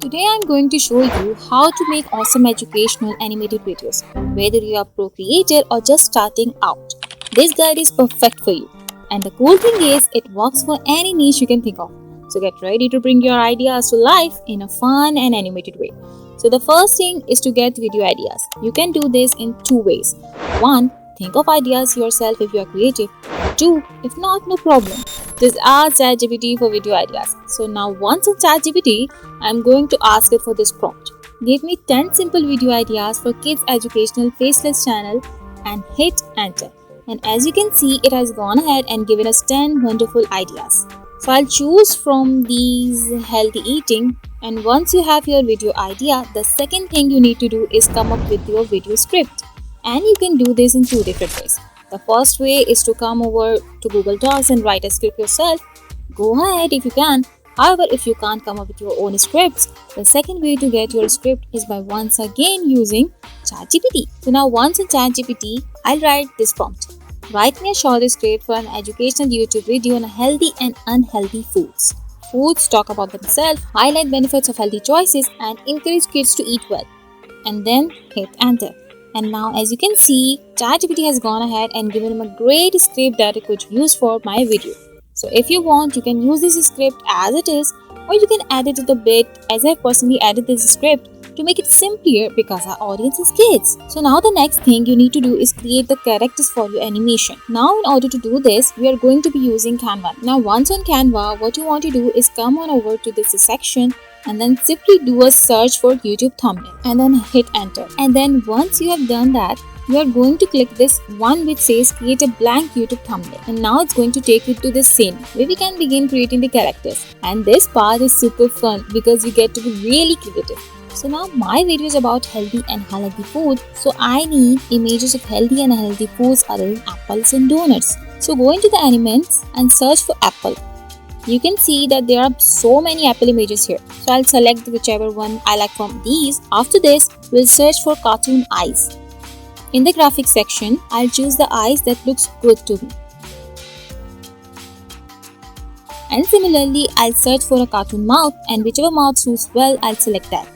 Today I'm going to show you how to make awesome educational animated videos, whether you are pro creator or just starting out. This guide is perfect for you. And the cool thing is, it works for any niche you can think of. So get ready to bring your ideas to life in a fun and animated way. So the first thing is to get video ideas. You can do this in two ways. One, think of ideas yourself if you are creative. Two, if not, no problem. Just ask ChatGPT for video ideas. So now once in ChatGPT, I'm going to ask it for this prompt. Give me 10 simple video ideas for kids educational Faceless channel and hit enter. And as you can see, it has gone ahead and given us 10 wonderful ideas. So I'll choose from these healthy eating, and once you have your video idea, the second thing you need to do is come up with your video script. And you can do this in two different ways. The first way is to come over to Google Docs and write a script yourself. Go ahead if you can. However, if you can't come up with your own scripts, the second way to get your script is by once again using ChatGPT. So now once in ChatGPT, I'll write this prompt. Write me a short script for an educational YouTube video on healthy and unhealthy foods. Foods talk about themselves, highlight benefits of healthy choices, and encourage kids to eat well. And then hit enter. And now as you can see, ChatGPT has gone ahead and given him a great script that I could use for my video. So if you want, you can use this script as it is, or you can edit it a bit, as I personally added this script to make it simpler because our audience is kids. So now the next thing you need to do is create the characters for your animation. Now in order to do this, we are going to be using Canva. Now once on Canva, what you want to do is come on over to this section and then simply do a search for YouTube thumbnail and then hit enter. And then once you have done that, you are going to click this one which says create a blank YouTube thumbnail, and now it's going to take you to this scene where we can begin creating the characters. And this part is super fun because you get to be really creative. So now my video is about healthy and unhealthy food, so I need images of healthy and unhealthy foods other than apples and donuts. So go into the elements and search for apple. You can see that there are so many apple images here. So I'll select whichever one I like from these. After this, we'll search for cartoon eyes. In the graphics section, I'll choose the eyes that looks good to me. And similarly, I'll search for a cartoon mouth, and whichever mouth suits well, I'll select that.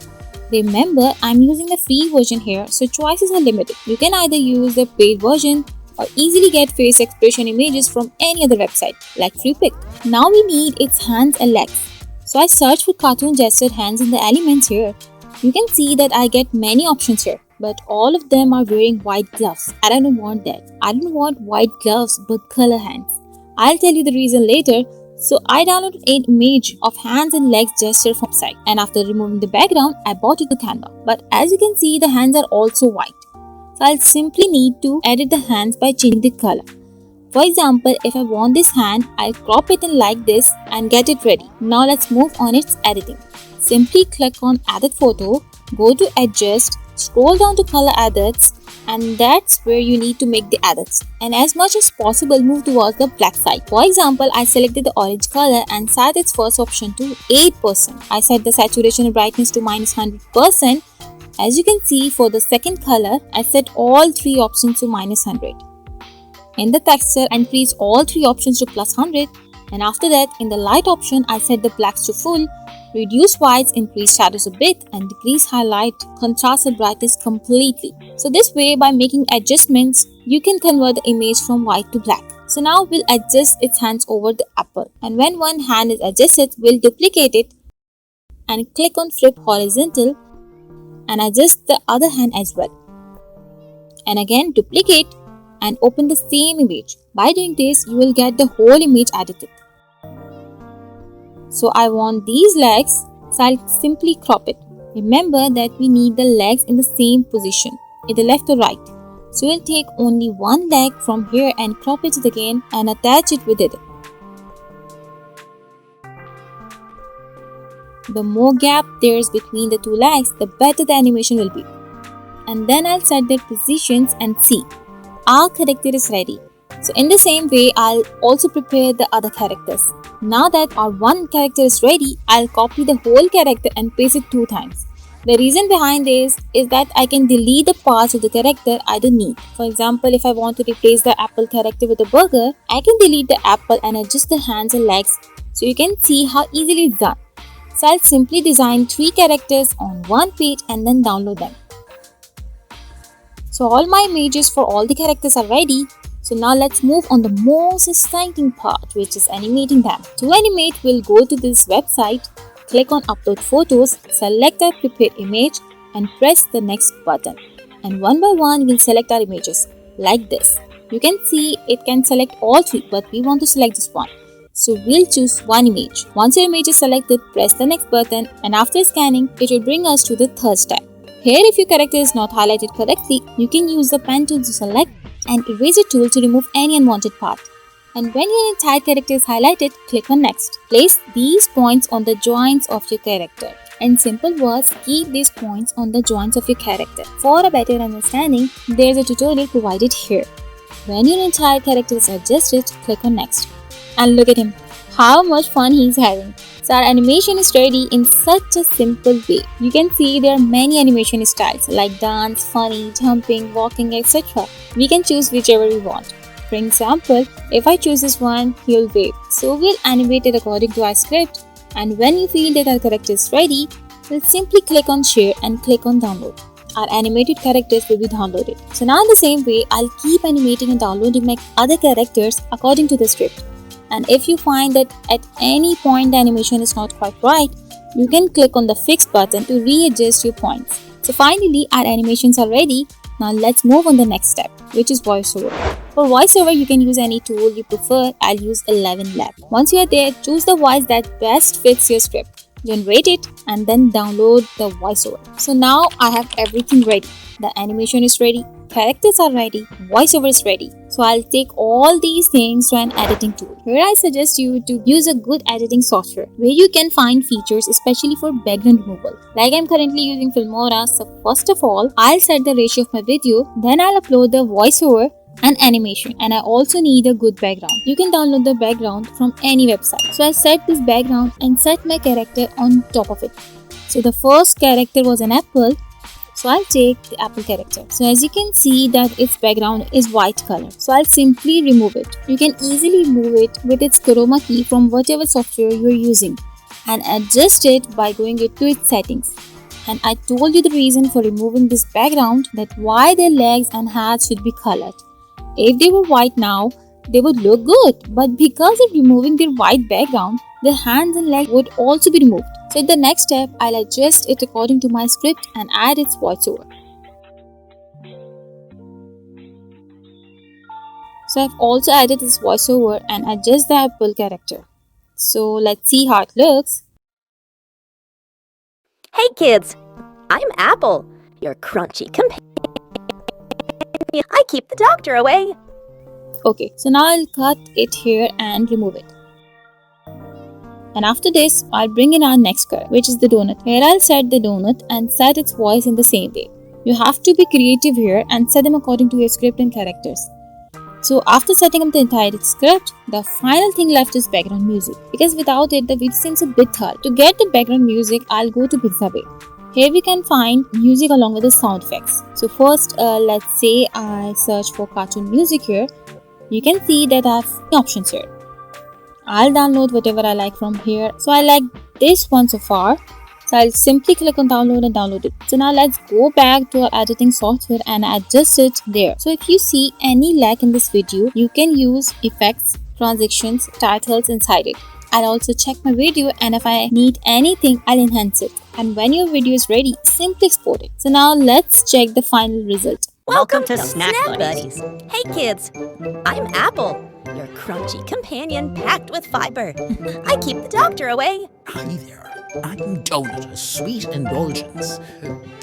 Remember, I'm using the free version here, so choices are limited. You can either use the paid version or easily get face expression images from any other website like FreePic. Now we need its hands and legs. So I search for cartoon gestured hands in the elements here. You can see that I get many options here, but all of them are wearing white gloves. I don't want that. I don't want white gloves but color hands. I'll tell you the reason later. So I downloaded an image of hands and legs gesture from site, and after removing the background, I bought it to Canva. But as you can see, the hands are also white. So I'll simply need to edit the hands by changing the color. For example, if I want this hand, I'll crop it in like this and get it ready. Now let's move on its editing. Simply click on Edit Photo, go to Adjust, scroll down to Color Edits, and that's where you need to make the edits. And as much as possible, move towards the black side. For example, I selected the orange color and set its first option to 8%. I set the saturation and brightness to -100%. As you can see, for the second color, I set all three options to -100. In the texture, I increase all three options to +100. And after that, in the light option, I set the blacks to full, reduce whites, increase shadows a bit, and decrease highlight, contrast and brightness completely. So this way, by making adjustments, you can convert the image from white to black. So now we'll adjust its hands over the apple. And when one hand is adjusted, we'll duplicate it and click on flip horizontal and adjust the other hand as well. And again duplicate and open the same image. By doing this, you will get the whole image edited. So I want these legs, so I'll simply crop it. Remember that we need the legs in the same position, either left or right. So we'll take only one leg from here and crop it again and attach it with it. The more gap there is between the two legs, the better the animation will be. And then I'll set their positions and see. Our character is ready. So in the same way, I'll also prepare the other characters. Now that our one character is ready, I'll copy the whole character and paste it 2 times. The reason behind this is that I can delete the parts of the character I don't need. For example, if I want to replace the apple character with a burger, I can delete the apple and adjust the hands and legs so you can see how easily it's done. So I'll simply design 3 characters on one page and then download them. So all my images for all the characters are ready. So now let's move on the most exciting part, which is animating them. To animate, we'll go to this website, click on upload photos, select our prepared image and press the next button. And one by one, we'll select our images like this. You can see it can select all 3, but we want to select just one. So we'll choose one image. Once your image is selected, press the next button and after scanning, it will bring us to the third step. Here, if your character is not highlighted correctly, you can use the pen tool to select and eraser tool to remove any unwanted part. And when your entire character is highlighted, click on next. Place these points on the joints of your character. In simple words, keep these points on the joints of your character. For a better understanding, there is a tutorial provided here. When your entire character is adjusted, click on next. And look at him, how much fun he's having. So our animation is ready in such a simple way. You can see there are many animation styles like dance, funny, jumping, walking, etc. We can choose whichever we want. For example, if I choose this one, he'll wave. So we'll animate it according to our script. And when you feel that our character is ready, we'll simply click on share and click on download. Our animated characters will be downloaded. So now in the same way, I'll keep animating and downloading my other characters according to the script. And if you find that at any point the animation is not quite right, you can click on the fix button to readjust your points. So finally, our animations are ready. Now let's move on the next step, which is voiceover. For voiceover, you can use any tool you prefer. I'll use 11 Lab. Once you are there, choose the voice that best fits your script. Generate it and then download the voiceover. So now I have everything ready. The animation is ready, characters are ready, voiceover is ready. So I'll take all these things to an editing tool. Here I suggest you to use a good editing software where you can find features especially for background removal. Like I'm currently using Filmora. So first of all, I'll set the ratio of my video, then I'll upload the voiceover and animation, and I also need a good background. You can download the background from any website. So I set this background and set my character on top of it. So the first character was an apple. So I'll take the apple character. So as you can see that its background is white color. So I'll simply remove it. You can easily remove it with its chroma key from whatever software you're using and adjust it by going into its settings. And I told you the reason for removing this background, that why their legs and hats should be colored. If they were white now, they would look good, but because of removing their white background, their hands and legs would also be removed. So in the next step, I'll adjust it according to my script and add its voiceover. So I've also added this voiceover and adjust the apple character. So let's see how it looks. Hey kids, I'm Apple, your crunchy companion. I keep the doctor away. Okay, so now I'll cut it here and remove it. And after this, I'll bring in our next color, which is the donut. Here I'll set the donut and set its voice in the same way. You have to be creative here and set them according to your script and characters. So after setting up the entire script, the final thing left is background music. Because without it, the video seems a bit dull. To get the background music, I'll go to Pixabay. Here we can find music along with the sound effects. So first, let's say I search for cartoon music here. You can see that I have options here. I'll download whatever I like from here. So I like this one so far. So I'll simply click on download and download it. So now let's go back to our editing software and adjust it there. So if you see any lag in this video, you can use effects, transitions, titles inside it. I'll also check my video, and if I need anything, I'll enhance it. And when your video is ready, simply export it. So now let's check the final result. Welcome to Snack Buddies. Hey kids, I'm Apple, your crunchy companion packed with fiber. I keep the doctor away. Hi there, I'm Donut, a sweet indulgence.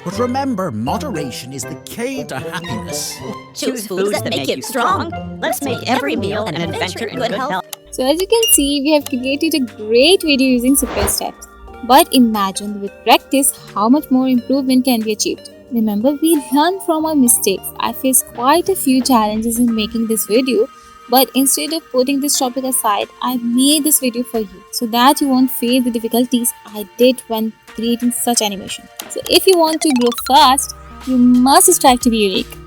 But remember, moderation is the key to happiness. Choose foods that make you strong. Let's make every meal an adventure in good health. So as you can see, we have created a great video using simple steps. But imagine with practice how much more improvement can be achieved. Remember, we learn from our mistakes. I faced quite a few challenges in making this video, but instead of putting this topic aside, I made this video for you so that you won't face the difficulties I did when creating such animation. So if you want to grow fast, you must strive to be unique.